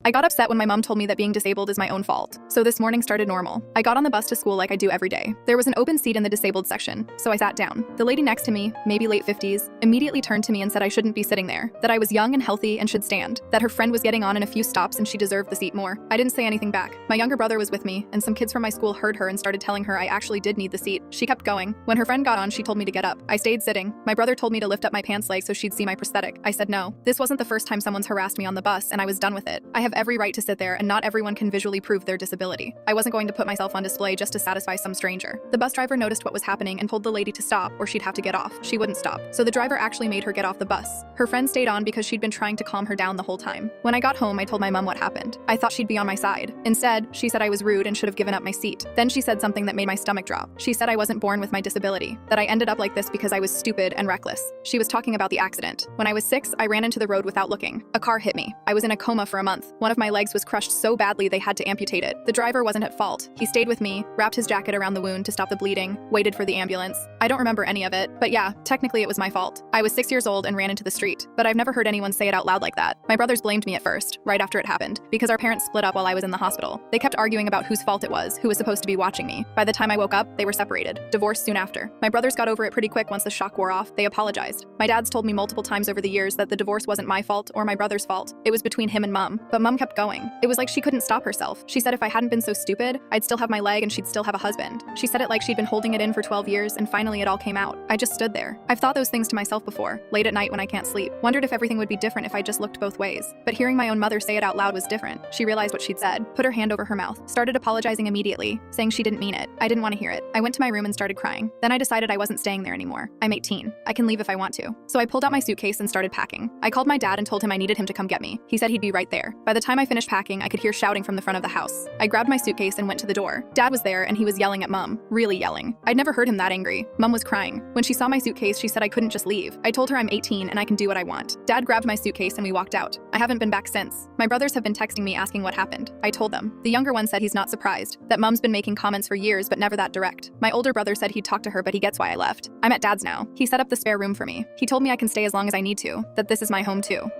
I got upset when my mom told me that being disabled is my own fault. So this morning started normal. I got on the bus to school like I do every day. There was an open seat in the disabled section, so I sat down. The lady next to me, maybe late 50s, immediately turned to me and said I shouldn't be sitting there, that I was young and healthy and should stand, that her friend was getting on in a few stops and she deserved the seat more. I didn't say anything back. My younger brother was with me, and some kids from my school heard her and started telling her I actually did need the seat. She kept going. When her friend got on, she told me to get up. I stayed sitting. My brother told me to lift up my pants leg so she'd see my prosthetic. I said no. This wasn't the first time someone's harassed me on the bus, and I was done with it. I have every right to sit there, and not everyone can visually prove their disability. I wasn't going to put myself on display just to satisfy some stranger. The bus driver noticed what was happening and told the lady to stop or she'd have to get off. She wouldn't stop, so the driver actually made her get off the bus. Her friend stayed on because she'd been trying to calm her down the whole time. When I got home, I told my mom what happened. I thought she'd be on my side. Instead, she said I was rude and should have given up my seat. Then she said something that made my stomach drop. She said I wasn't born with my disability, that I ended up like this because I was stupid and reckless. She was talking about the accident. When I was 6, I ran into the road without looking. A car hit me. I was in a coma for a month. One of my legs was crushed so badly they had to amputate it. The driver wasn't at fault. He stayed with me, wrapped his jacket around the wound to stop the bleeding, waited for the ambulance. I don't remember any of it, but yeah, technically it was my fault. I was 6 years old and ran into the street, but I've never heard anyone say it out loud like that. My brothers blamed me at first, right after it happened, because our parents split up while I was in the hospital. They kept arguing about whose fault it was, who was supposed to be watching me. By the time I woke up, they were separated, divorced soon after. My brothers got over it pretty quick once the shock wore off. They apologized. My dad's told me multiple times over the years that the divorce wasn't my fault or my brother's fault. It was between him and mom, but mom kept going. It was like she couldn't stop herself. She said if I hadn't been so stupid, I'd still have my leg and she'd still have a husband. She said it like she'd been holding it in for 12 years and finally it all came out. I just stood there. I've thought those things to myself before, late at night when I can't sleep. Wondered if everything would be different if I just looked both ways. But hearing my own mother say it out loud was different. She realized what she'd said, put her hand over her mouth, started apologizing immediately, saying she didn't mean it. I didn't want to hear it. I went to my room and started crying. Then I decided I wasn't staying there anymore. I'm 18. I can leave if I want to. So I pulled out my suitcase and started packing. I called my dad and told him I needed him to come get me. He said he'd be right there. By the time I finished packing, I could hear shouting from the front of the house. I grabbed my suitcase and went to the door. Dad was there and he was yelling at mom, really yelling. I'd never heard him that angry. Mom was crying. When she saw my suitcase, she said I couldn't just leave. I told her I'm 18 and I can do what I want. Dad grabbed my suitcase and we walked out. I haven't been back since. My brothers have been texting me asking what happened. I told them. The younger one said he's not surprised, that mom's been making comments for years but never that direct. My older brother said he'd talk to her but he gets why I left. I'm at dad's now. He set up the spare room for me. He told me I can stay as long as I need to, that this is my home too.